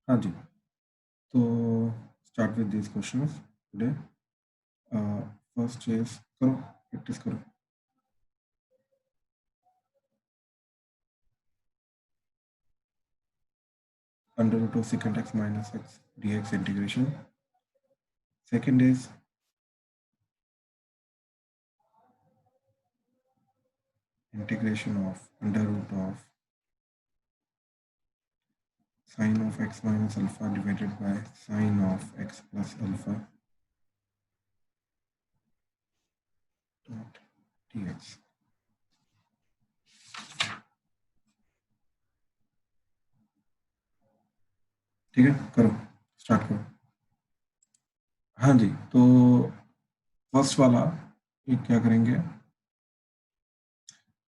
हाँ जी, तो start with this questions today. First is करो, प्रैक्टिस करो। Under root of secant x minus x dx integration. Second is integration of under root of sine of x minus alpha divided by sine of x plus alpha dot dx. ठीक है, करो, start करो। हाँ जी, तो first वाला ये क्या करेंगे,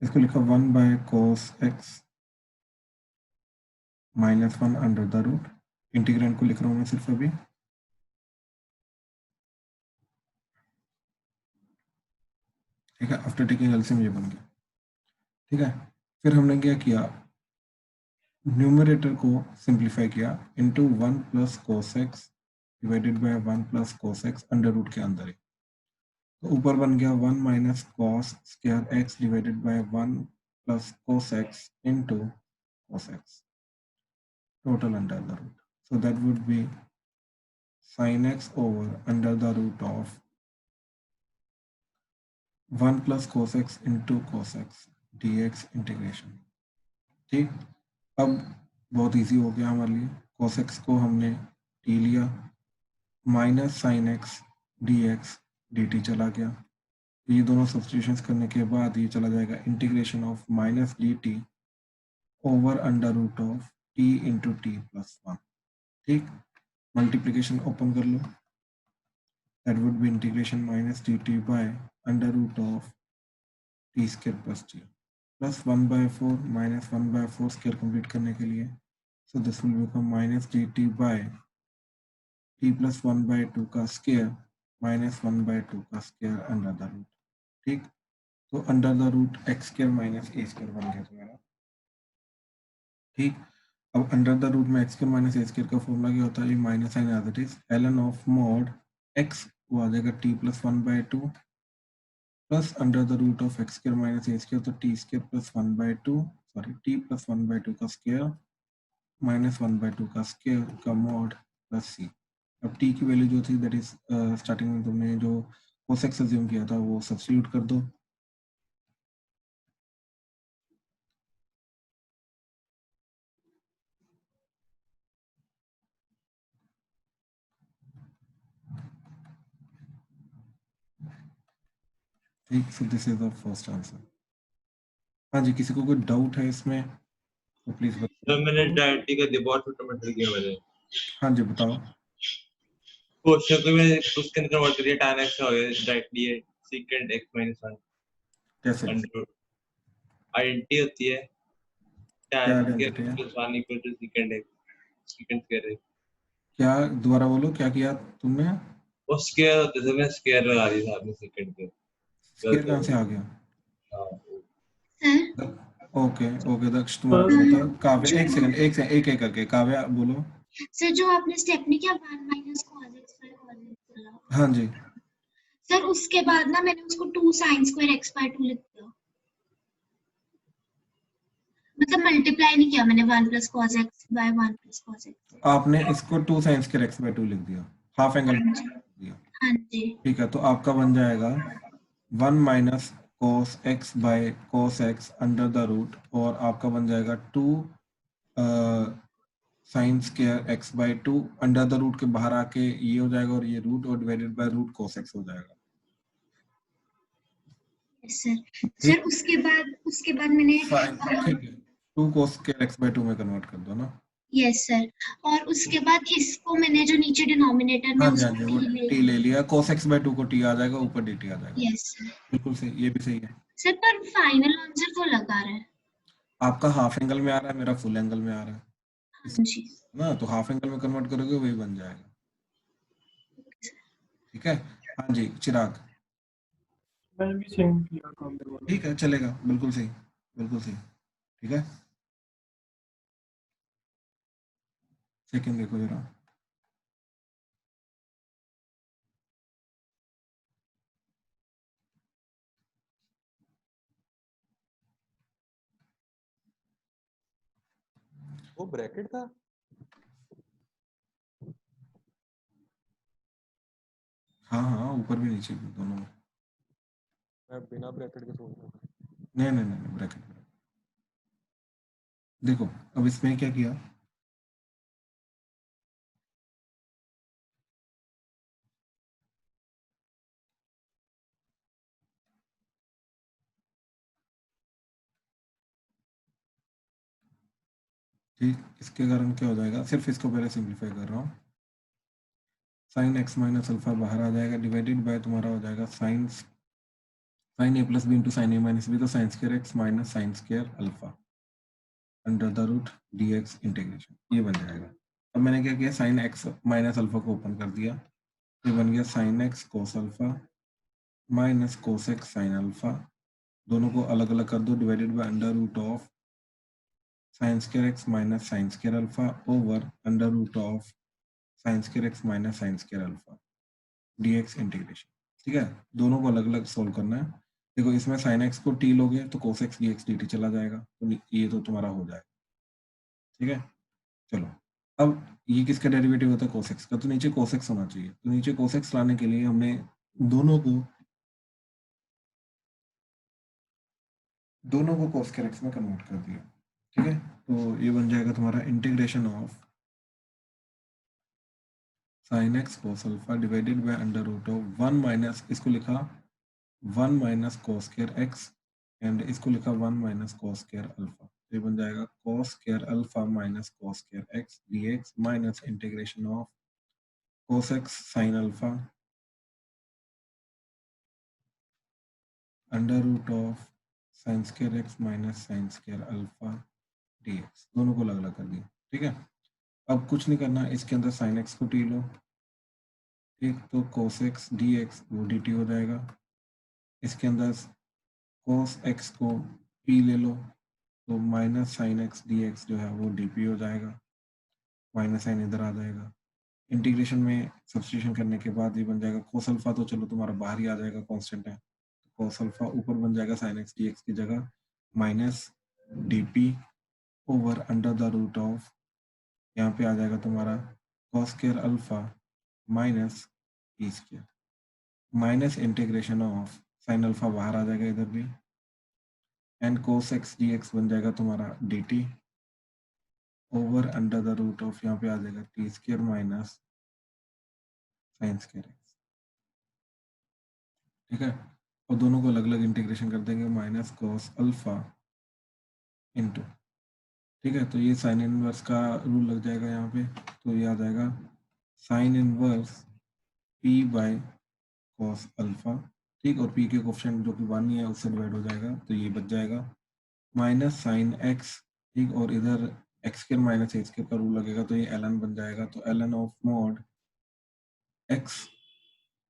इसको लिखा 1 by cos x -1 under the root. Integrand को लिख रहा हूँ मैं सिर्फ अभी। ठीक है, आफ्टर टेकिंग एलसीएम ये बन गया। ठीक है, फिर हमने क्या किया, न्यूमरेटर को सिंप्लीफाई किया into 1 plus cos x divided by 1 plus cos x under root के अंदर ही। तो ऊपर बन गया 1 minus cos square x divided by 1 plus cos x into cos x total under the root. So that would be sin x over under the root of 1 plus cos x into cos x dx integration. ठीक, अब बहुत easy हो गया हमारे लिए। cos x को हमने t लिया, minus sine x d x D t चला गया। ये दोनों सब्सटीट्यूशंस करने के बाद ये चला जाएगा integration of minus D T over under root of T into T plus 1। ठीक, मल्टीप्लीकेशन ओपन कर लो, that would be integration minus D T by under root of T square plus T plus 1/4 minus 1/4 square complete करने के लिए। So this will become minus D T by T plus 1/2 का square minus 1/2 का square under the root. ठीक, तो under the root X square minus A square बन गया तुम्हारा। ठीक, अब अंडर द रूट में X square minus A square का फॉर्मूला क्या होता है, minus sign as it is ln of mod X वो आ जाएगा T plus 1/2 plus under the root of X square minus A square, तो T square plus 1/2 sorry T plus 1/2 का square minus 1/2 का स्क्वायर का मॉड प्लस सी। अब T की value जो थी दैट इज स्टार्टिंग में तुमने जो cos x अज्यूम किया था वो सब्स्टिट्यूट कर दो। ठीक, so this is the first answer. हाँ जी, किसी को कोई डाउट है इसमें तो प्लीज बताओ। तो मैंने डायरेक्टली का डिबॉट ऑटोमेटिक किया मैंने। हाँ जी, बताओ। क्वेश्चन को मैं उसके अंदर कन्वर्ट कर दिया tan x हो गया डायरेक्टली है secant x minus 1 कैसे, अंडर आइडेंटिटी होती है क्या tan आइडेंटिटी square है, plus 1 equal to secant x secant square x। क्या, दोबारा बोलो, क्या किया तुमने? वो स्क्वायर होते थे, मैं स्क्वायर लगा दी साथ में secant के। स्केयर गलत हो कहाँ से आ गया। गया? हाँ सर ओके ओके, दक्ष तुम्हारा बता। काव्य, जो एक सेकंड, एक एक करके काव्य बोलो। सर जो आपने स्टेप नहीं किया 1 minus cos x by cos x वाला, हाँ जी, सर उसके बाद ना मैंने उसको 2 sin square x by 2 लिख दिया, मतलब मल्टीप्लाई नहीं किया मैंने 1 plus cos x by 1 plus cos x। आपने इसको 2 साइन स्क्वायर एक्स बाय 2 लिख दिया, हाफ एंगल हाँ जी, दिया। हाँ जी, ठीक है, तो आपका बन जाएगा 1 minus cos x by cos x under the root, और आपका बन जाएगा 2 sine square x by 2 under the root के बाहर आके ये हो जाएगा, और ये रूट और divided by root cos x हो जाएगा। Yes sir. ठीक, सर उसके बाद मैंने साइन, ठीक है, 2 cos स्क्वायर एक्स बाय 2 में कन्वर्ट कर दो ना। यस सर, और उसके बाद इसको मैंने जो नीचे डिनोमिनेटर में हाँ जी, हाँ उसको जी, वो t ले टी ले लिया, cos x बाय 2 को t आ जाएगा, ऊपर dt आ जाएगा। Yes sir. बिल्कुल सही, ये भी सही है। सर पर फाइनल आंसर तो लगा रहा है। आपका हाफ एंगल में आ रहा है, मेरा फुल एंगल में आ रहा है हाँ जी ना, तो हाफ एंगल में कन्वर्ट करोगे वही बन जाएगा। ठीक है, हाँ जी, चिराग। मैंने भी सेम किया काम वाला। ठीक है, चलेगा, बिल्कुल सही, बिल्कुल सही। ठीक है, सेकंड देखो जरा, वो ब्रैकेट था। हाँ हाँ ऊपर भी नीचे भी दोनों में। मैं बिना ब्रैकेट के सोच रहा था। नहीं नहीं नहीं ब्रैकेट। देखो अब इसमें क्या किया, ठीक, इसके कारण क्या हो जाएगा, सिर्फ इसको पहले सिंप्लीफाई कर रहा हूँ, साइन एक्स माइनस अल्फा बाहर आ जाएगा, डिवाइडेड बाय तुम्हारा हो जाएगा sine a plus b into sine a minus b, तो sine square x minus sine square alpha under the root d x integration, ये बन जाएगा। अब मैंने क्या किया, साइन एक्स माइनस अल्फा को ओपन कर दिया, ये बन गया sine x cos alpha minus cos x sine alpha, दोनों को अलग अलग कर दो, divided by under root of sine square x minus sine square alpha over under root of sine square x minus sine square alpha dx integration. ठीक है, दोनों को अलग अलग सोल्व करना है। देखो इसमें साइन एक्स को टी लोगे तो cos x dx d t चला जाएगा, तो ये तो तुम्हारा हो जाएगा। ठीक है, चलो अब ये किसका डेरिवेटिव होता है, कोस एक्स का, तो नीचे कोस एक्स होना चाहिए, तो नीचे कोस एक्स लाने के लिए हमने दोनों को कोस स्क्वायर एक्स में कन्वर्ट कर दिया। ठीक है, तो ये बन जाएगा तुम्हारा integration of sine x cos alpha divided by under root of 1 minus, इसको लिखा 1 minus cos square x and इसको लिखा 1 माइनस कोस स्क्वायर अल्फा, तो ये बन जाएगा cos square alpha minus cos square x dx minus integration of cos x sine alpha under root of sine square x minus sine square alpha dx, दोनों को अलग अलग कर दिया। ठीक है, अब कुछ नहीं करना, इसके अंदर साइन एक्स को टी लो, ठीक, तो कोस एक्स डी एक्स वो डी टी हो जाएगा, इसके अंदर कोस एक्स को पी ले लो, तो minus sine x d x जो है वो डी पी हो जाएगा, माइनस साइन इधर आ जाएगा, इंटीग्रेशन में सब्स्टिट्यूशन करने के बाद ये बन जाएगा कोस अल्फा, तो चलो तुम्हारा बाहर ही आ जाएगा, कांस्टेंट है, कोस अल्फा ऊपर बन जाएगा साइन एक्स डी एक्स की जगह minus d p over under the root of, यहाँ पे आ जाएगा तुम्हारा cos square alpha minus t square minus integration of sine alpha बाहर आ जाएगा इधर भी, and cos x d x बन जाएगा तुम्हारा d T over under the root of, यहाँ पे आ जाएगा t square minus sine square x. ठीक है, और दोनों को अलग अलग इंटीग्रेशन कर देंगे, माइनस कोस अल्फा इंटू, ठीक है, तो ये साइन इनवर्स का रूल लग जाएगा यहाँ पे, तो ये आ जाएगा sine inverse P by cos alpha, ठीक, और पी के कोफिशिएंट जो कि 1 ही है उससे डिवाइड हो जाएगा, तो ये बच जाएगा माइनस साइन एक्स, ठीक, और इधर x square minus A square का रूल लगेगा, तो ये एल बन जाएगा, तो एल ऑफ मॉड एक्स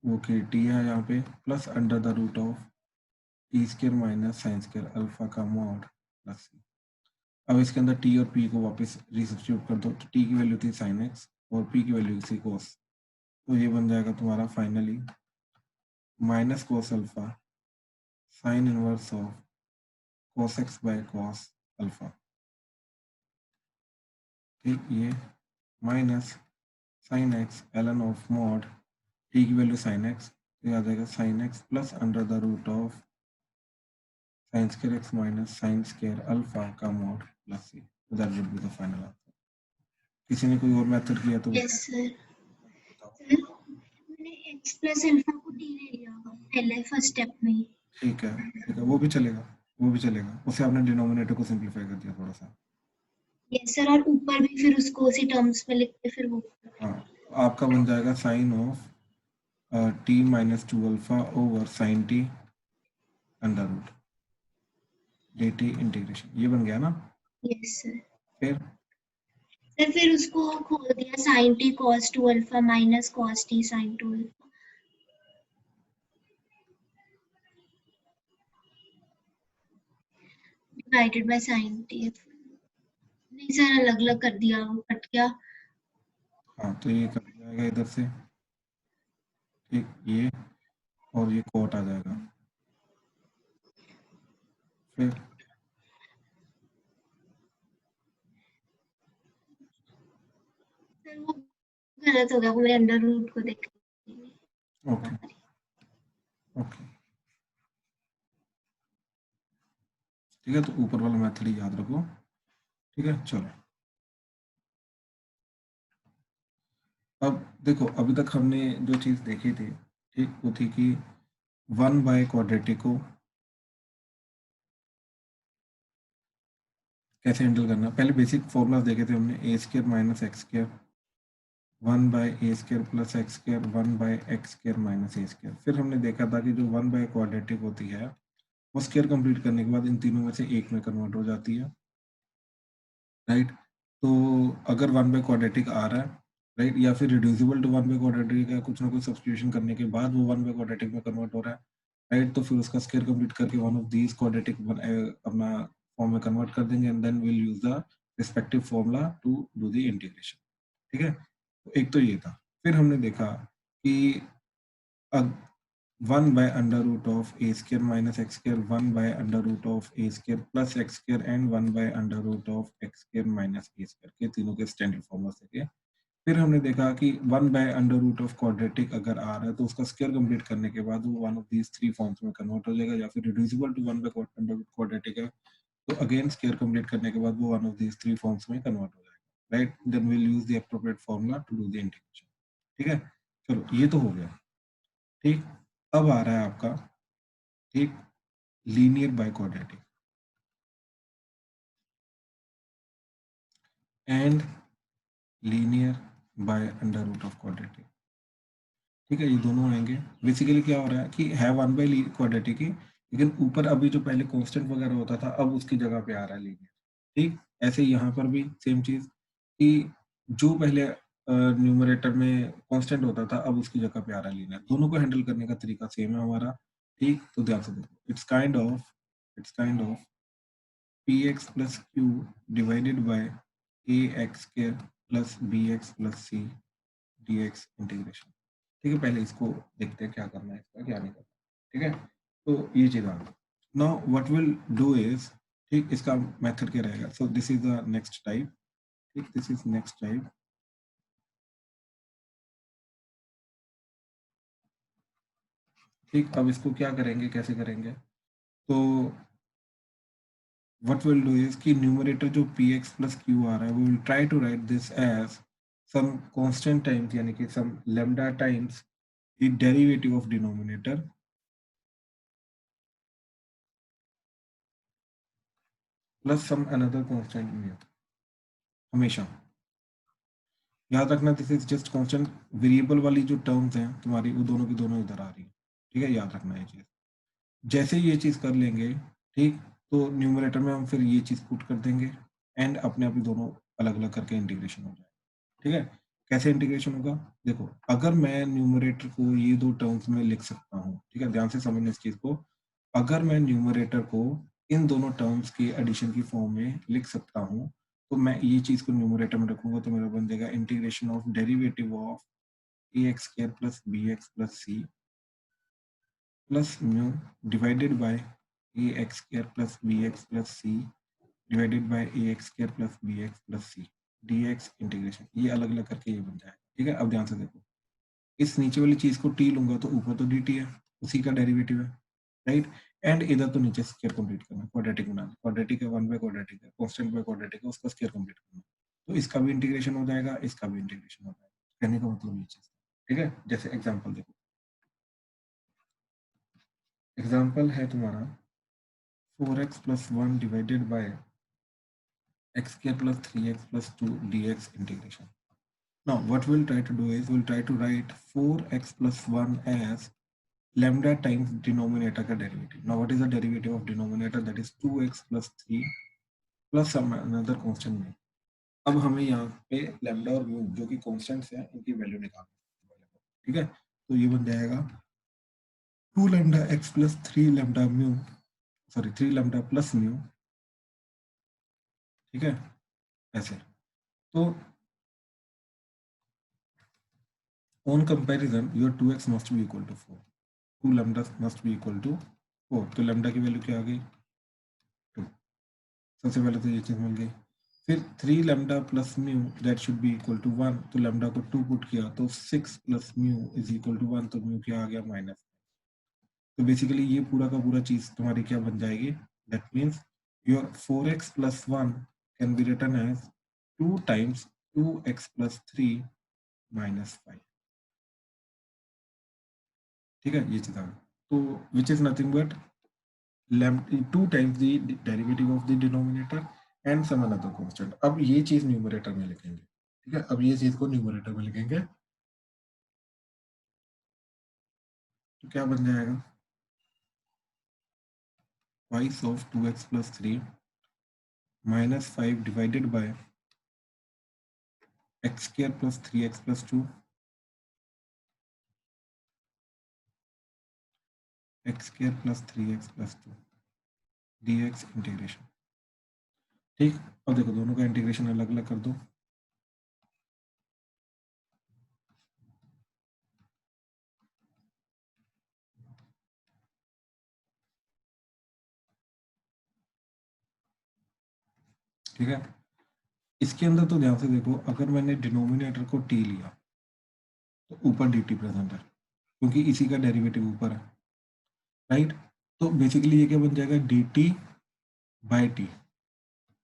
वो की टी है यहाँ पे plus under the root of T square minus sine square alpha का मॉड प्लस सी। अब इसके अंदर टी और पी को वापस रिसब्स्टिट्यूट कर दो, तो टी की वैल्यू थी साइन एक्स और पी की वैल्यू थी कोस, तो ये बन जाएगा तुम्हारा finally minus cos alpha sine inverse of cos x by cos alpha, ठीक, ये माइनस साइन एक्स एलन ऑफ मॉड टी की वैल्यू साइन एक्स, तो ये आ जाएगा sine x plus under the root of sine square x minus sine square alpha का mod plus c, that would be the final answer. किसी ने कोई और मेथड किया तो यस सर। सर मैंने x प्लस अल्फा को t ले लिया पहले फर्स्ट स्टेप में ही। ठीक है, वो भी चलेगा, वो भी चलेगा, उसे आपने डिनोमिनेटर को सिंप्लीफाई कर दिया थोड़ा सा। यस सर, और ऊपर भी फिर उसको उसी टर्म्स में लिख के फिर वो। हाँ, आपका बन जाएगा sine of t minus 2 alpha over sine t under root d t integration, ये बन गया ना। Yes sir. फिर सर फिर उसको खोल दिया sin t cos 2 alpha minus cos t sin 2 alpha divided bye sin t। नहीं सर अलग अलग कर दिया, वो कट गया, हाँ तो ये कट जाएगा इधर से, ठीक, ये और ये कोट आ जाएगा। फिर सर वो गलत हो गया, वो मेरे अंडर रूट को देख के। ओके ओके, ठीक है, तो ऊपर वाला मेथड ही याद रखो, ठीक है। चलो अब देखो, अभी तक हमने जो चीज देखी थी, ठीक, वो थी कि 1/क्वाड्रेटिक को कैसे हैंडल करना। पहले बेसिक फॉर्मूला देखे थे हमने, a² - x², 1/a² + x², 1/x² - a²। फिर हमने देखा था कि जो 1/क्वाड्रेटिक होती है वो स्क्वायर कंप्लीट करने के बाद इन तीनों में से एक में कन्वर्ट हो जाती है, राइट। तो अगर 1/क्वाड्रेटिक आ रहा है, राइट, या फिर रिड्यूसिबल टू 1/क्वाड्रेटिक है, कुछ ना कुछ सब्स्टिट्यूशन करने के बाद वो 1/क्वाड्रेटिक में कन्वर्ट हो रहा है, राइट, तो फिर उसका स्क्वायर कंप्लीट करके वन ऑफ दीज क्वाड्रेटिक अपना फॉर्म में कन्वर्ट कर देंगे, and then will use the respective formula to do the integration, ठीक है। तो एक तो ये था। फिर हमने देखा कि 1/√(a² - x², 1/√(a² + x² and 1/√(x² - a², के तीनों के स्टैंडर्ड फॉर्मूला थे। फिर हमने देखा कि 1/√क्वाड्रेटिक अगर आ रहा है तो उसका स्क्वायर कंप्लीट करने के बाद वो one of these three forms में कन्वर्ट हो जाएगा, या फिर रिड्यूसिबल टू 1/क्वाड्रेटिक है तो अगेन स्क्वायर कंप्लीट करने के बाद वो one of these three forms में कन्वर्ट हो जाएगा, right. Then will use the appropriate formula to do the integration, ठीक है। चलो ये तो हो गया, ठीक। अब आ रहा है आपका, ठीक, linear by quadratic and linear by √(क्वाड्रेटिक), ठीक है। ये दोनों आएंगे। बेसिकली क्या हो रहा है कि है 1/क्वाड्रेटिक ही, लेकिन ऊपर अभी जो पहले कांस्टेंट वगैरह होता था अब उसकी जगह पे आ रहा है लीनियर, ठीक। ऐसे यहाँ पर भी सेम चीज कि जो पहले न्यूमरेटर में कांस्टेंट होता था अब उसकी जगह पे आ रहा है लीनियर। दोनों को हैंडल करने का तरीका सेम है हमारा, ठीक। तो ध्यान से देखो, it's kind of px + q divided by ax² + bx + c dx integration, ठीक है। पहले इसको देखते हैं क्या करना है, इसका क्या नहीं करना, ठीक है। तो ये चीज आ गई। Now what will do is, ठीक, इसका मेथड क्या रहेगा। So this is the next type, ठीक, दिस इज नेक्स्ट टाइप, ठीक। अब इसको क्या करेंगे, कैसे करेंगे, तो व्हाट विल डू इज कि न्यूमरेटर जो px + q आ रहा है, we will try to write this as some constant times, यानी कि some lambda times the derivative of denominator plus some another constant mu. हमेशा याद रखना, this is just constant, variable वाली जो टर्म्स हैं तुम्हारी वो दोनों की दोनों इधर आ रही है, ठीक है। याद रखना ये चीज, जैसे ये चीज कर लेंगे, ठीक, तो न्यूमरेटर में हम फिर ये चीज पुट कर देंगे एंड अपने आप ही दोनों अलग अलग करके इंटीग्रेशन हो जाएगा, ठीक है। कैसे इंटीग्रेशन होगा, देखो, अगर मैं न्यूमरेटर को ये दो टर्म्स में लिख सकता हूँ, ठीक है, ध्यान से समझना इस चीज को। अगर मैं न्यूमरेटर को इन दोनों टर्म्स के एडिशन की फॉर्म में लिख सकता हूँ, तो मैं ये चीज को न्यूमरेटर में रखूंगा तो मेरा बन जाएगा integration of derivative of ax² + bx + c plus mu divided by ax² + bx + c divided by ax² + bx + c dx integration. ये अलग अलग करके ये बन जाएगा, ठीक है। अब ध्यान से देखो, इस नीचे वाली चीज को t लूंगा तो ऊपर तो dt है, उसी का डेरिवेटिव है, राइट। एंड इधर तो नीचे स्क्वायर कंप्लीट करना, क्वाड्रेटिक बनाना, क्वाड्रेटिक है 1/क्वाड्रेटिक है, कांस्टेंट बाय क्वाड्रेटिक है, उसका स्क्वायर कंप्लीट करना, तो इसका भी इंटीग्रेशन हो जाएगा, इसका भी इंटीग्रेशन हो जाएगा। कहने का मतलब ये चीज, ठीक है। जैसे एग्जांपल देखो, एग्जांपल है तुम्हारा 4x + 1 divided bye x² + 3x + 2 dx integration. Now what we'll try to do is we'll try to write 4x + 1 as lambda times denominator का derivative. Now what is the derivative of denominator? That is 2x + 3 plus some another constant में। अब हमें यहाँ पे lambda और mu जो कि constants हैं इनकी वैल्यू निकालनी है, ठीक है। तो ये बन जाएगा 2 lambda x + 3 lambda mu, sorry 3 lambda plus mu, ठीक है, ऐसे। तो on comparison your 2x must be equal to 4, 2 lambda must be equal to 4, तो लैम्डा की वैल्यू क्या आ गई 2, सबसे पहले तो ये चीज मिल गई। फिर 3 lambda plus mu that should be equal to 1, तो लैम्डा को 2 पुट किया तो 6 plus mu is equal to 1, तो म्यू क्या आ गया माइनस। तो बेसिकली ये पूरा का पूरा चीज तुम्हारी क्या बन जाएगी, that means your 4x plus 1 can be written as 2 times 2x plus 3 minus 5। ठीक है, ये चीज आ गई। तो which is nothing but 2 times the derivative of the denominator and some another constant. अब ये चीज न्यूमरेटर में लिखेंगे। ठीक है, अब ये चीज को न्यूमरेटर में लिखेंगे तो क्या बन जाएगा, twice of 2x plus 3 minus 5 divided by x square plus 3x plus 2 x square plus 3x plus 2 dx integration. ठीक, अब देखो दोनों का इंटीग्रेशन अलग अलग कर दो। ठीक है, इसके अंदर तो ध्यान से देखो, अगर मैंने डिनोमिनेटर को t लिया तो ऊपर dt प्रेजेंट है क्योंकि इसी का डेरिवेटिव ऊपर है, राइट। तो बेसिकली ये क्या बन जाएगा dt बाय t।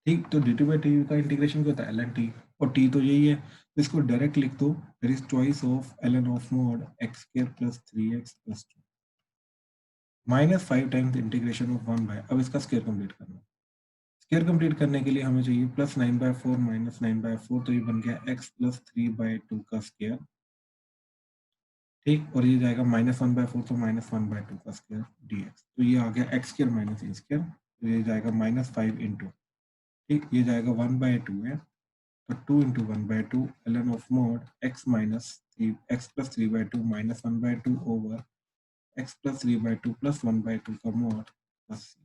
ठीक, तो dt बाय t का इंटीग्रेशन क्या होता है ln t, और t तो यही है, तो इसको डायरेक्ट लिख दो, there is twice of ln of mod x square plus 3x plus 2 minus 5 times integration of 1 by, अब इसका स्क्वायर कंप्लीट करना। स्क्वायर कंप्लीट करने के लिए हमें चाहिए प्लस 9/4 माइनस 9/4, तो ये बन गया x प्लस 3/2 का स्क्वायर। ठीक, और ये जाएगा माइनस 1/4, तो माइनस 1/2 का स्क्वायर dx, तो ये आ गया x square minus A square, तो ये जाएगा माइनस 5 इंटू, ठीक, ये जाएगा 1/2 है, तो 2 into 1/2 ln of mod x minus 3 x plus 3/2 minus 1/2 over x plus 3/2 plus 1/2 का mod plus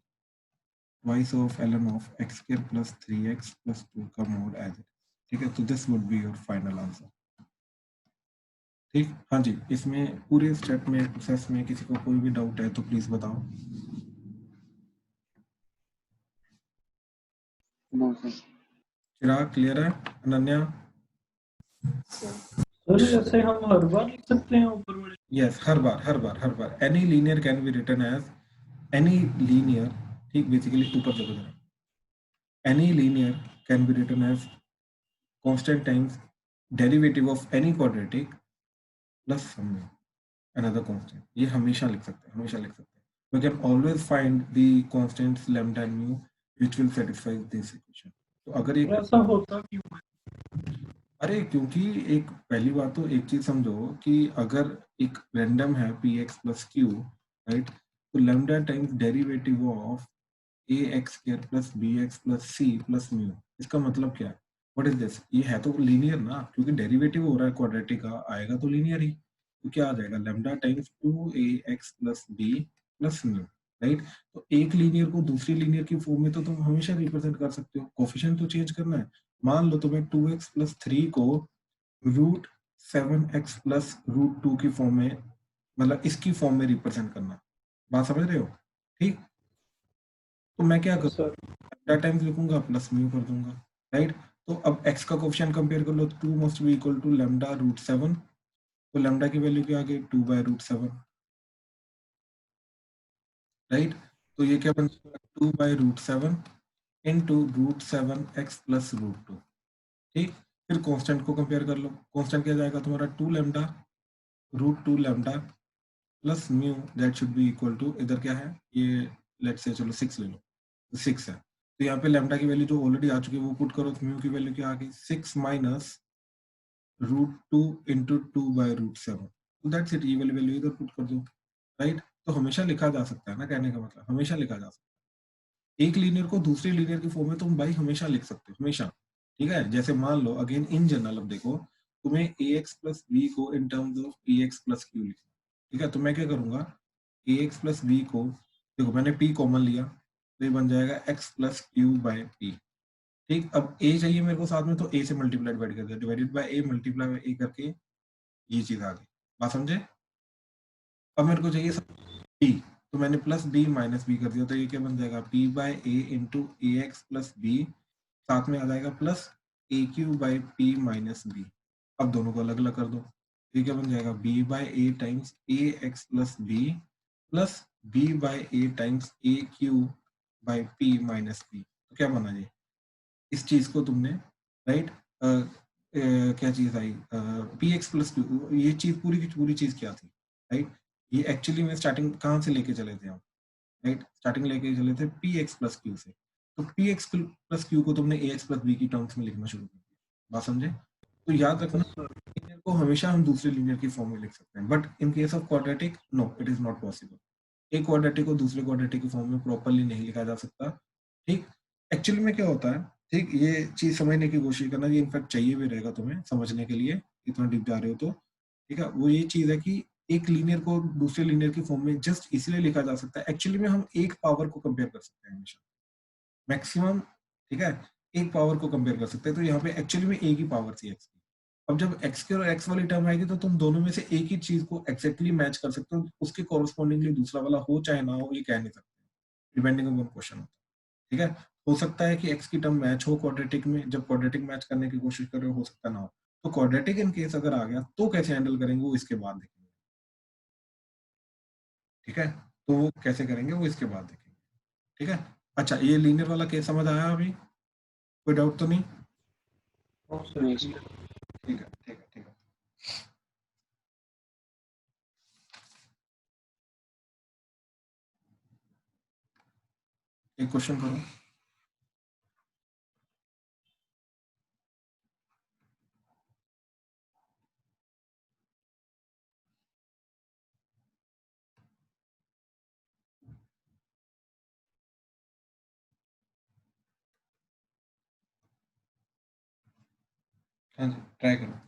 twice of ln of x square plus 3x plus 2 का mode as it is। ठीक है, तो this would be your final answer. ठीक, हाँ जी, इसमें पूरे step में प्रोसेस में किसी को कोई भी डाउट है तो प्लीज बताओ। No sir. चिराग क्लियर है, अनन्या? सर ऐसे हम हर बार लिख सकते हैं ऊपर वाले? यस, हर बार any linear can be written as any linear. ठीक, बेसिकली ऊपर देखो जरा, any linear can be written as constant times derivative of any quadratic plus some another constant। ये हमेशा लिख सकते हैं, हमेशा लिख सकते हैं। We can always find the constants lambda and mu which will satisfy this equation। तो अगर एक ऐसा होता क्यों है? अरे क्योंकि एक पहली बात तो एक चीज समझो कि अगर एक रैंडम है px plus q, राइट, तो lambda times derivative of ax square plus bx plus c plus mu, इसका मतलब क्या है, व्हाट इज दिस, ये है तो लीनियर ना, क्योंकि डेरिवेटिव हो रहा है क्वाड्रेटिक का, आएगा तो लीनियर ही, तो क्या आ जाएगा lambda times 2ax plus b plus mu, right. तो एक लीनियर को दूसरी लीनियर की फॉर्म में तो तुम हमेशा रिप्रेजेंट कर सकते हो, कोफिशिएंट तो चेंज करना है। मान लो तुम्हें 2x प्लस 3 को रूट 7x प्लस रूट 2 की फॉर्म में, मतलब इसकी फॉर्म में रिप्रेजेंट करना, बात समझ रहे हो? ठीक, तो मैं क्या करूँ, सर लैम्डा टाइम्स लिखूंगा प्लस म्यू कर दूंगा, राइट। तो अब x का कोफिशिएंट कंपेयर कर लो, 2 must be equal to lambda root 7, तो लैम्डा की वैल्यू क्या आ गई 2/√7, राइट। तो ये क्या बन जाएगा 2/√7 इंटू √7x प्लस √2। ठीक, फिर कांस्टेंट को कंपेयर कर लो, कांस्टेंट क्या जाएगा तुम्हारा 2 lambda √2 lambda plus mu that should be equal to, इधर क्या है ये, लेट्स से चलो 6 ले लो, तो 6 है, तो यहाँ पे लैम्डा की वैल्यू जो ऑलरेडी आ चुकी है वो पुट करो, तो म्यू की वैल्यू क्या आ गई 6 माइनस √2 इंटू 2/√7, तो दैट्स इट, ये वाली वैल्यू इधर पुट कर दो, राइट। तो हमेशा लिखा जा सकता है ना, कहने का मतलब हमेशा लिखा जा सकता है, एक लीनियर को दूसरी लीनियर की फॉर्म में तुम भाई हमेशा लिख सकते हो, हमेशा। ठीक है, जैसे मान लो अगेन इन जनरल, अब देखो तुम्हें ax प्लस b को in terms of px plus q लिखना, ठीक है, तो मैं क्या करूंगा ax प्लस b को, देखो मैंने p कॉमन लिया तो ये बन जाएगा x plus q by p। ठीक, अब a चाहिए मेरे को साथ में, तो a से मल्टीप्लाई डिवाइड कर दिया, divided by a multiply by a करके ये चीज आ गई, बात समझे? अब मेरे को चाहिए बी, तो मैंने प्लस बी माइनस बी कर दिया, तो ये क्या बन जाएगा, p by a into a x plus b, साथ में आ जाएगा plus a q by p minus b. अब दोनों को अलग अलग कर दो, ये क्या बन जाएगा, b by a times a x plus b plus b by a times a q by p minus b. तो क्या बना ये, इस चीज को तुमने राइट, क्या चीज आई, पी एक्स प्लस क्यू, ये चीज पूरी की पूरी चीज क्या थी, राइट? ये एक्चुअली में स्टार्टिंग कहाँ से लेके चले थे हम, राइट? स्टार्टिंग लेके चले थे पी एक्स प्लस क्यू से, तो पी एक्स प्लस क्यू को तुमने ए एक्स प्लस बी की टर्म्स में लिखना शुरू कर दिया, बात समझे? तो याद रखना, लीनियर को हमेशा हम दूसरे लीनियर की फॉर्म में लिख सकते हैं, but in case of quadratic no, it is not possible. एक क्वाड्रेटिक को दूसरे क्वाड्रेटिक की फॉर्म में प्रॉपरली नहीं लिखा जा सकता, ठीक? एक्चुअली में क्या होता है, ठीक, ये चीज समझने की कोशिश करना, ये इनफैक्ट चाहिए भी रहेगा तुम्हें समझने के लिए, इतना डीप जा रहे हो तो, ठीक है? वो ये चीज है कि एक लीनियर को दूसरे लीनियर की फॉर्म में जस्ट इसलिए लिखा जा सकता है, एक्चुअली में हम एक पावर को कंपेयर कर सकते हैं हमेशा, मैक्सिमम, ठीक है? एक पावर को कंपेयर कर सकते हैं, तो यहाँ पे एक्चुअली में एक ही पावर थी एक्स की। अब जब एक्स की और एक्स वाली टर्म आएगी तो तुम दोनों में से एक ही चीज को एक्जैक्टली मैच कर सकते हो, उसके कॉरस्पॉन्डिंगली दूसरा वाला हो चाहे ना हो, ये कह नहीं सकते, डिपेंडिंग ऑन क्वेश्चन होता है, ठीक है? हो सकता है कि एक्स की टर्म मैच हो क्वाड्रेटिक में, जब क्वाड्रेटिक मैच करने की कोशिश कर रहे हो सकता ना हो, तो क्वाड्रेटिक इन केस अगर आ गया तो कैसे हैंडल करेंगे वो इसके बाद देखेंगे, ठीक है? तो वो कैसे करेंगे वो इसके बाद देखेंगे, ठीक है? अच्छा, ये लीनियर वाला केस समझ आया अभी, कोई डाउट तो नहीं? और सर ठीक है, ठीक है, ठीक है। एक क्वेश्चन करो। हाँ जी, ट्राई करो।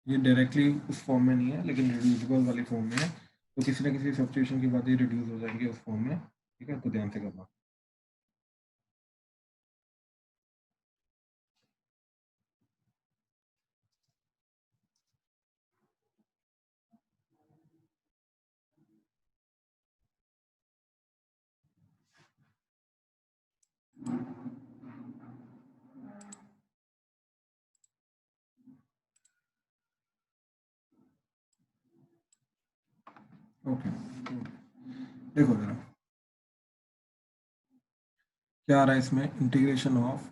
ये डायरेक्टली उस फॉर्म में नहीं है, लेकिन रिड्यूसिबल वाली फॉर्म में है, तो किसी न किसी सब्स्टिट्यूशन के बाद ये रिड्यूस हो जाएंगे उस फॉर्म में, ठीक है? तो ध्यान से करना। ओके, देखो जरा क्या आ रहा है इसमें, इंटीग्रेशन ऑफ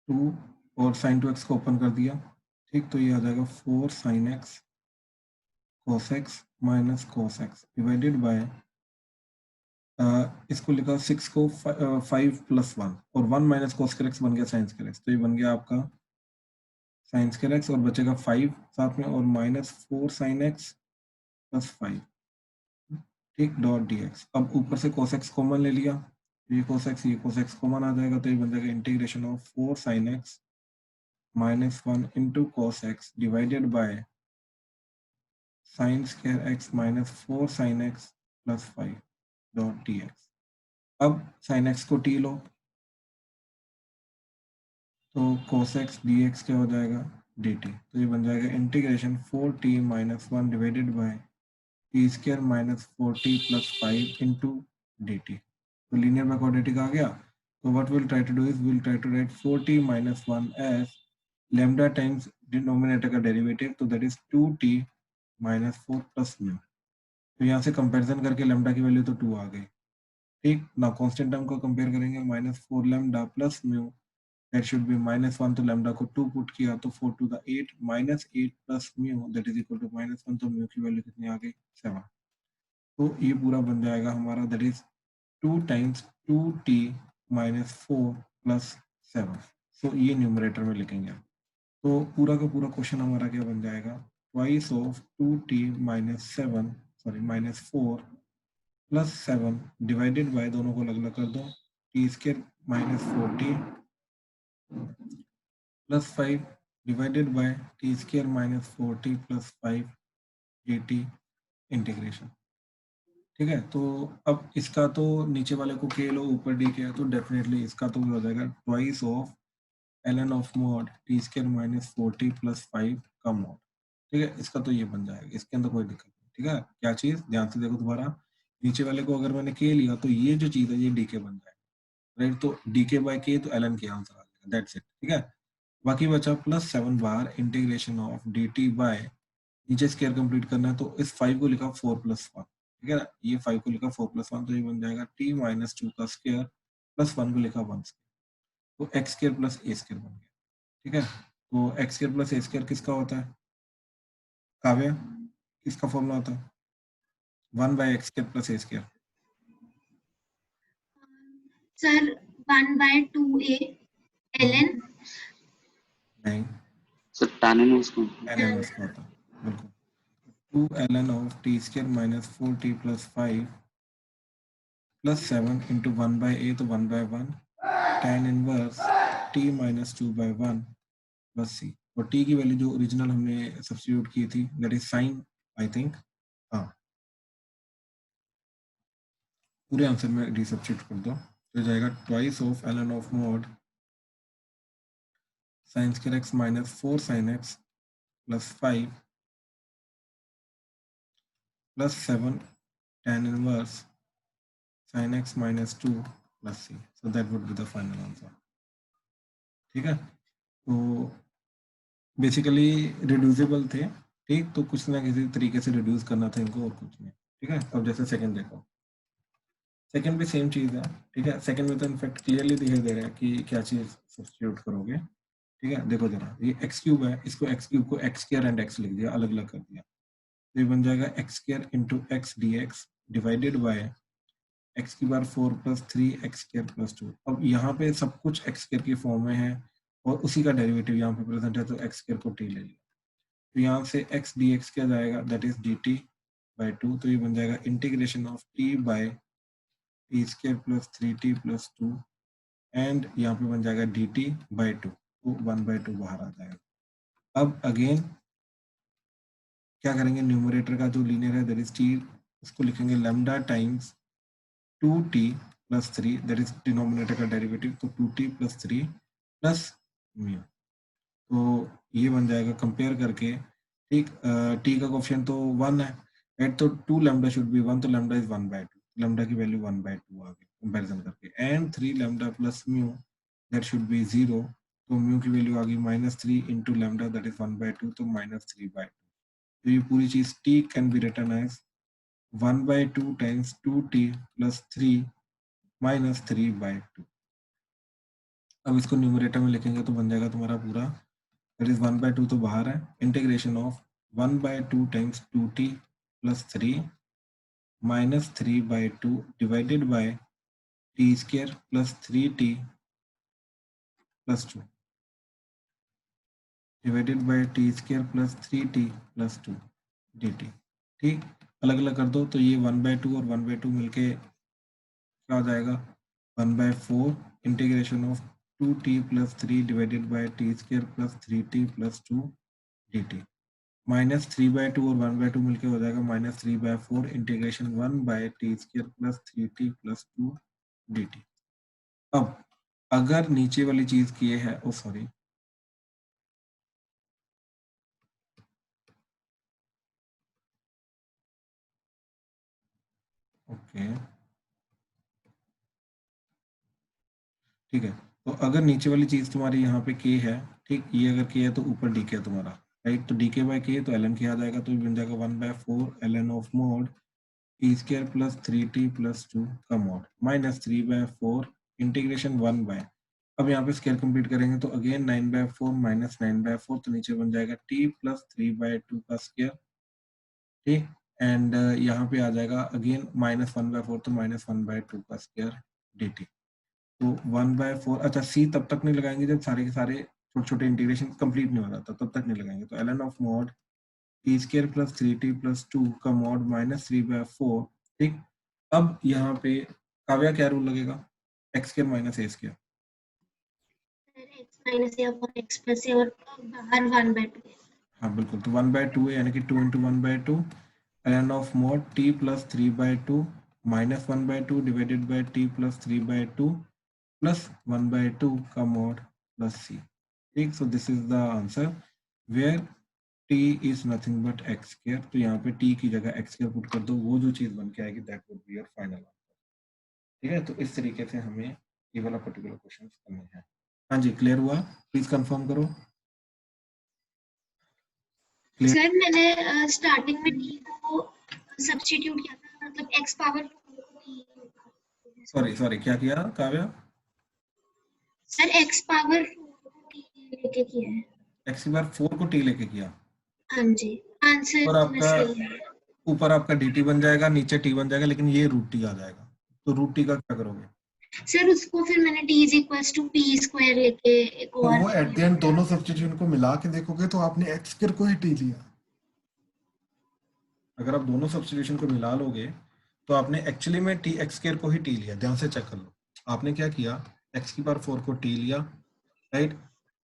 2 और साइन 2x को ओपन कर दिया, ठीक? तो ये आ जाएगा 4 sine x cos x minus cos x divided by, इसको लिखा 6 को 5 प्लस 1, और 1 माइनस cos स्क्वायर x बन गया साइन स्क्वायर x, तो ये बन गया आपका साइन स्क्वायर x, और बचेगा 5 साथ में, और माइनस 4 साइन x प्लस 5, ठीक, डॉट dx। अब ऊपर से cos x कॉमन ले लिया, ये cos x कॉमन आ जाएगा, तो ये बन जाएगा integration of 4 sine x minus 1 into cos x divided by sine square x minus 4 sine x plus 5 dot dx। अब साइन x को t लो, तो cos x dx क्या हो जाएगा, dt। तो ये बन जाएगा integration 4t minus 1 divided by t square minus 4t plus 5 into dt। तो लीनियर बाय क्वाड्रेटिक आ गया, तो what will try to do is will try to write 4t minus 1 as lambda times denominator का derivative, तो that is 2t minus 4 plus mu. तो यहाँ से comparison करके लैम्डा की वैल्यू तो 2 आ गई, ठीक ना? कांस्टेंट टर्म को कंपेयर करेंगे, minus 4 lambda plus mu, that should be minus 1, तो लैम्डा को 2 पुट किया तो 4 to the 8 minus 8 plus mu that is equal to minus 1, तो म्यू की वैल्यू कितनी आ गई, 7। तो ये पूरा बन जाएगा हमारा, that is 2 times 2t minus 4 plus 7। सो ये न्यूमरेटर में लिखेंगे, तो पूरा का पूरा क्वेश्चन हमारा क्या बन जाएगा, twice of 2t minus 7 sorry minus 4 plus 7 divided by, दोनों को अलग अलग कर दो, T square minus 40 plus 5 divided by t square minus 40 plus 5 dt integration. ठीक है, तो अब इसका तो नीचे वाले को के लो, ऊपर डी के है, तो डेफिनेटली इसका तो हो जाएगा twice of ln of mod T square minus 40 plus 5 का मॉड। ठीक है, इसका तो ये बन जाएगा, इसके अंदर कोई दिक्कत नहीं। ठीक है, क्या चीज, ध्यान से देखो दोबारा, नीचे वाले को अगर मैंने के लिया तो ये जो चीज है ये डी के बन जाएगा, राइट। तो डी के बाय के तो ln के आंसर आ जाएगा, दैट्स इट। ठीक है, बाकी बचा प्लस 7 बार integration of d T by, नीचे स्क्वायर कंप्लीट करना है तो इस 5 को लिखा 4 प्लस 1। ठीक है ना, ये 5 को लिखा 4 प्लस 1, तो ये बन जाएगा t माइनस 2 का स्क्वायर प्लस 1 को लिखा 1 स्क्वायर, तो x square plus a square बन गया। ठीक है, तो x square plus a square किसका होता है काव्य, किसका फॉर्मूला होता है? 1 by x square plus a square. Sir 1/2a ln नहीं, सर tan इनवर्स को ln इसका होता है, बिल्कुल 2 ln of T square minus 4t plus 5 plus 7 into 1 by a, तो 1 by 1 tan inverse t minus 2 bye 1 plus सी, और t की value जो ओरिजिनल हमने सब्स्टिट्यूट की थी that is sine, I think, हाँ पूरे आंसर में डी सब्स्टिट्यूट कर दो तो जाएगा twice of ln of mod sine square x minus 4 sine x plus 5 plus 7 tan inverse sin x minus 2 plus c, so that would be the final answer। ठीक है, तो बेसिकली रिड्यूसिबल थे, ठीक, तो कुछ ना किसी तरीके से रिड्यूस करना था इनको, और कुछ नहीं। ठीक है, अब जैसे सेकंड देखो, सेकंड भी सेम चीज है। ठीक है, सेकंड में तो इनफैक्ट क्लियरली दिखाई दे रहा है कि क्या चीज सब्स्टिट्यूट करोगे। ठीक है, देखो जरा, ये एक्स क्यूब है, इसको एक्स क्यूब को एक्स स्क्वायर एंड एक्स लिख दिया, अलग अलग कर दिया, तो ये बन जाएगा x square into x d x divided by x की बार 4 प्लस 3 एक्स स्क्वायर प्लस 2। अब यहाँ पे सब कुछ एक्स स्क्वायर की फॉर्म में है और उसी का डेरिवेटिव यहाँ पे प्रेजेंट है, तो एक्स स्क्वायर को टी ले लिया, तो यहाँ से एक्स डी एक्स क्या जाएगा, that is d t by 2, तो ये बन जाएगा integration of t by t square plus 3t plus 2, and यहाँ पे बन जाएगा डी टी बाई 2, तो 1/2 बाहर आ जाएगा। अब अगेन क्या करेंगे, न्यूमरेटर का जो लीनियर है दैट इज टी, उसको लिखेंगे lambda times 2t plus 3, that is denominator का डेरिवेटिव, तो 2t प्लस 3 प्लस म्यू, तो ये बन जाएगा कंपेयर करके। ठीक, t का कोफिशिएंट तो 1 है, एट, तो 2 लैम्डा शुड बी 1, तो लैम्डा इज 1/2, लैम्डा की वैल्यू 1/2 आ गई कंपैरिजन करके, and 3 lambda plus mu that should B 0, तो म्यू की वैल्यू आ गई -3 इंटू लैम्डा दैट इज 1/2, तो -3/2, तो ये पूरी चीज t can be written as 1/2 times 2t plus 3 minus 3/2। अब इसको न्यूमरेटर में लिखेंगे तो बन जाएगा तुम्हारा पूरा, दैट इज 1/2 तो बाहर है, integration of 1/2 times 2t plus 3 minus 3/2 divided by t square plus 3t plus 2 divided by t square plus 3t plus 2 dt। ठीक, अलग अलग कर दो तो ये 1/2 और 1/2 मिलके क्या हो जाएगा, 1/4 integration of 2t plus 3 divided by t square plus 3t plus 2 dt, -3/2 और 1/2 मिलके हो जाएगा -3/4 integration 1/t square plus 3t plus 2 dt। अब अगर नीचे वाली चीज की है, ओ सॉरी, ओके ठीक है, तो अगर नीचे वाली चीज तुम्हारी यहाँ पे के है, ठीक, ये अगर के है तो ऊपर डी के है तुम्हारा, राइट, तो डी के बाई के तो एल एन के आ जाएगा, तो बन जाएगा 1/4 ln of mod T square plus 3t plus 2 का मॉड माइनस 3/4 इंटीग्रेशन 1/, अब यहाँ पे स्क्वायर कंप्लीट करेंगे तो अगेन 9/4 माइनस 9/4, तो नीचे बन जाएगा t प्लस 3/2 का स्क्वायर, ठीक, एंड यहाँ पे आ जाएगा अगेन -1/4, तो -1/2 का स्क्वायर dt, तो 1/4, अच्छा सी तब तक नहीं लगाएंगे जब सारे के सारे छोटे छोटे इंटीग्रेशन कंप्लीट नहीं हो जाता, तब तक नहीं लगाएंगे, तो ln of mod T square plus 3t plus 2 का मॉड -3/4, ठीक, अब यहाँ पे काव्या क्या रूल लगेगा, x square minus A square. x minus A upon x plus ए और बाहर 1/2 हाँ बिल्कुल, तो 1/2 है यानी कि 2 into 1/2 ln of mod t plus 3/2 minus 1/2 divided by t plus 3/2 plus 1/2 का मोड प्लस c। ठीक, so this is the answer where t is nothing but x square. तो यहाँ पे t की जगह एक्स स्क्वायर पुट कर दो, वो जो चीज बन के आएगी that would be your final answer. ठीक है, तो इस तरीके से हमें ये वाला पर्टिकुलर क्वेश्चन करने हैं। हाँ जी, क्लियर हुआ? प्लीज कंफर्म करो। Clear? सर मैंने स्टार्टिंग में t को सब्स्टिट्यूट किया था, मतलब x पावर 4 को t सॉरी क्या किया काव्या? सर x पावर 4 को t लेके किया है। एक्स की बार 4 को t लेके किया, हाँ जी, आंसर और में आपका सही है। ऊपर आपका dt बन जाएगा, नीचे t बन जाएगा, लेकिन ये रूट t आ जाएगा, तो रूट t का क्या करोगे? सर उसको फिर मैंने t is equal to p square लेके एक तो और वो एट द एंड दोनों सब्स्टिट्यूशन को मिला के देखोगे तो आपने एक्स स्क्वायर को ही t लिया। अगर आप दोनों सब्स्टिट्यूशन को मिला लोगे तो आपने एक्चुअली में t एक्स स्क्वायर को ही t लिया। ध्यान से चेक कर लो, आपने क्या किया, x की पावर 4 को t लिया, राइट,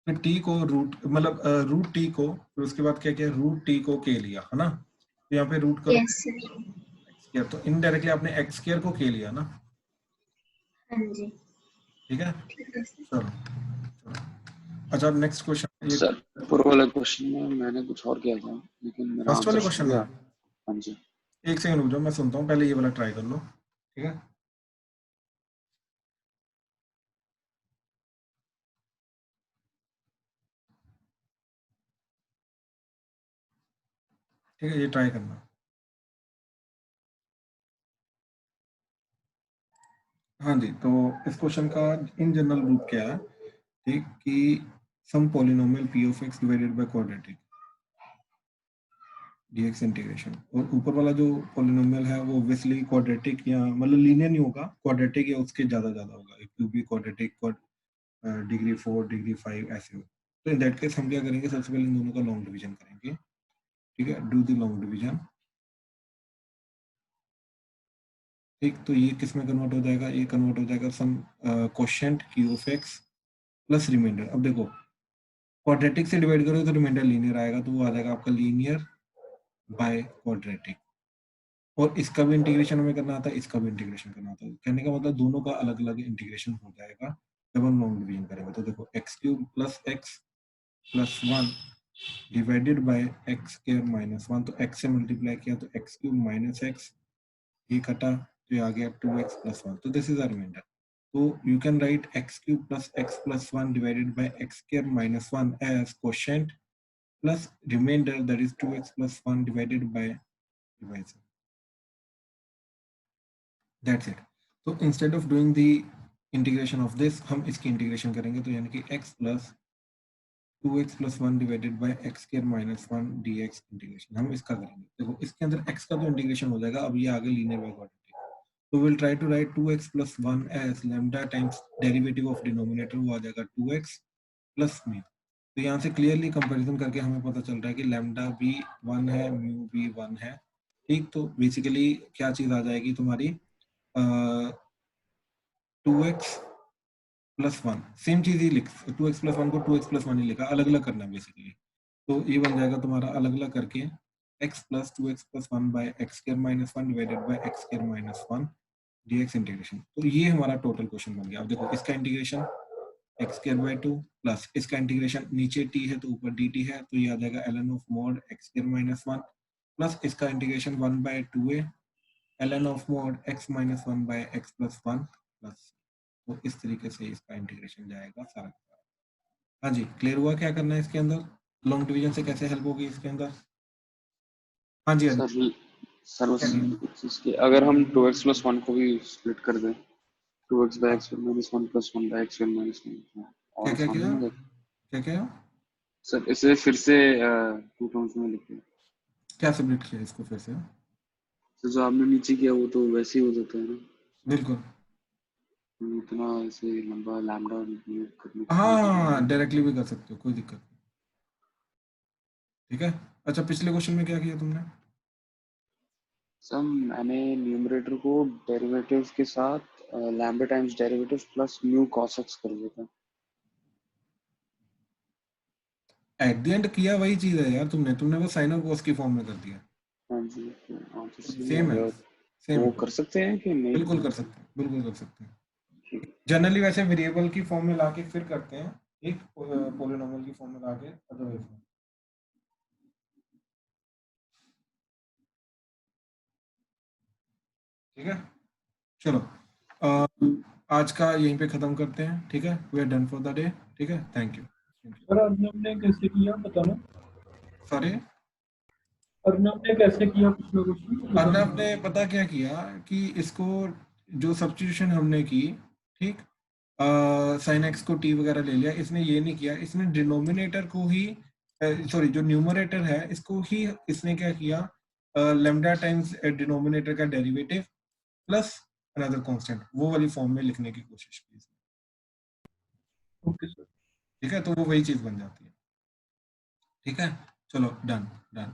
फिर t को रूट मतलब रूट t को, फिर उसके बाद क्या किया, रूट t को k लिया, है ना, तो यहाँ पे रूट करो यस सर। एक्स स्क्वायर, तो इनडायरेक्टली आपने एक्स स्क्वायर को k लिया ना। हाँ जी, ठीक है, ठीक है सर। चलो चलो। अच्छा, अब नेक्स्ट क्वेश्चन, ये सर ऊपर वाले क्वेश्चन में मैंने कुछ और किया था लेकिन मेरा फर्स्ट वाले आंसर क्वेश्चन सही में। आ। हाँ जी। एक सेकंड रुक जाओ, मैं सुनता हूँ, पहले ये वाला ट्राई कर लो। ठीक है, ठीक है, ये ट्राई करना। हाँ जी, तो इस क्वेश्चन का इन जनरल रूप क्या है, ठीक, कि some polynomial p of x divided by quadratic dx integration, और ऊपर वाला जो पॉलिनोमियल है वो ऑब्वियसली क्वाड्रेटिक या मतलब लीनियर नहीं होगा, क्वाड्रेटिक या उसके ज्यादा ज्यादा होगा, it will be quadratic degree 4 degree 5 ऐसे हो। तो इन दैट केस हम क्या करेंगे, सबसे पहले इन दोनों का लॉन्ग डिवीजन करेंगे। ठीक है, डू द लॉन्ग डिवीजन। ठीक, तो ये किस में कन्वर्ट हो जाएगा, ये कन्वर्ट हो जाएगा some quotient q of x plus remainder. अब देखो, क्वाड्रेटिक से डिवाइड करोगे तो रिमाइंडर लीनियर आएगा, तो वो आ जाएगा आपका लीनियर बाय क्वाड्रेटिक। और इसका भी इंटीग्रेशन हमें करना आता है, इसका भी इंटीग्रेशन करना आता है, कहने का मतलब दोनों का अलग अलग इंटीग्रेशन हो जाएगा जब हम लॉन्ग डिवीजन करेंगे। तो देखो x cube plus x plus 1 divided by x square minus 1, तो एक्स से मल्टीप्लाई किया तो एक्स क्यूब माइनस एक्स, ये कटा तो ये आ गया 2x प्लस 1, तो दिस इज अ रिमाइंडर। तो you can write x cube plus x plus 1 divided by x square minus 1 as quotient plus remainder, that is 2x plus 1 divided by divisor. That's it. So instead of doing the integration of this, हम इसकी integration करेंगे, तो यानी कि x plus 2x plus 1 divided by x square minus 1 dx integration हम इसका करेंगे। देखो इसके अंदर x का तो इंटीग्रेशन हो जाएगा, अब ये आगे लीनियर बाय क्वाड्रेटिक, तो will try to write 2x plus 1 as lambda times derivative of denominator, वो आ जाएगा 2x plus में। तो यहाँ से क्लियरली कंपैरिजन करके हमें पता चल रहा है कि लैम्डा भी 1 है, म्यू भी 1 है। ठीक, तो बेसिकली क्या चीज आ जाएगी तुम्हारी 2x प्लस 1, सेम चीज ही लिख, 2x प्लस 1 को 2x प्लस 1 ही लिखा, अलग अलग करना है बेसिकली। तो ये बन जाएगा तुम्हारा अलग अलग करके x plus 2x plus 1 by x square minus 1 divided by x square minus 1 dx integration. तो ये हमारा टोटल क्वेश्चन बन गया। अब देखो इसका integration x square by 2 plus इसका इंटीग्रेशन, नीचे t है तो ऊपर dt है, तो ये आ जाएगा ln of mod x square minus 1 plus इसका integration 1 by 2a ln of mod x minus 1 by x plus 1 plus. तो इस तरीके से इसका इंटीग्रेशन जाएगा सारा। हाँ जी, क्लियर हुआ क्या करना है इसके अंदर, लॉन्ग डिवीजन से कैसे हेल्प होगी इसके अंदर? हाँ जी, हाँ सर जी, सर क्या उस कहना? इसके अगर हम 2x प्लस 1 को भी स्प्लिट कर दें, 2x by x minus 1 plus 1 by x minus 1 क्या और क्या आसान क्या नहीं होगा? क्या क्या सर इसे फिर से टू टर्म्स में लिखते हैं। क्या सबमिट किया इसको फिर से? सर जो आपने नीचे किया वो तो वैसे ही हो जाता है ना, बिल्कुल, इतना ऐसे लंबा लैम्डा करने की कोई जरूरत हाँ नहीं। डायरेक्टली भी कर सकते हो, कोई दिक्कत नहीं। ठीक है, अच्छा पिछले क्वेश्चन में क्या किया तुमने? सम मैंने न्यूमरेटर को डेरिवेटिव के साथ lambda times derivative plus mu cos x कर दिया था। एट द एंड किया वही चीज है यार, तुमने वो साइन और कॉस की फॉर्म में कर दिया। हाँ जी, हाँ तो सही सेम है, है। सेम वो है। कर सकते हैं कि नहीं? बिल्कुल कर सकते हैं, बिल्कुल कर सकते हैं। ठीक है। जनरली वैसे वेरिएबल की फॉर्म में लाके फिर करते हैं, एक पॉलिनोमियल की फॉर्म में लाके अदरवाइज में। ठीक है, चलो आज का यहीं पे खत्म करते हैं। ठीक है, we are done for the day. ठीक है, थैंक यू। सर अर्नब ने कैसे किया बताना? सॉरी, अर्नब ने कैसे किया कुछ ना कुछ अर्नब ने पता क्या किया कि इसको जो सब्स्टिट्यूशन हमने की, ठीक, साइन एक्स को टी वगैरह ले लिया, इसने ये नहीं किया, इसने डिनोमिनेटर को ही, सॉरी जो न्यूमरेटर है इसको ही इसने क्या किया, लेमडा टाइम्स डिनोमिनेटर का डेरिवेटिव प्लस अनदर कांस्टेंट, वो वाली फॉर्म में लिखने की कोशिश की इसने। Okay sir. ठीक है, तो वो वही चीज बन जाती है। ठीक है, चलो डन डन।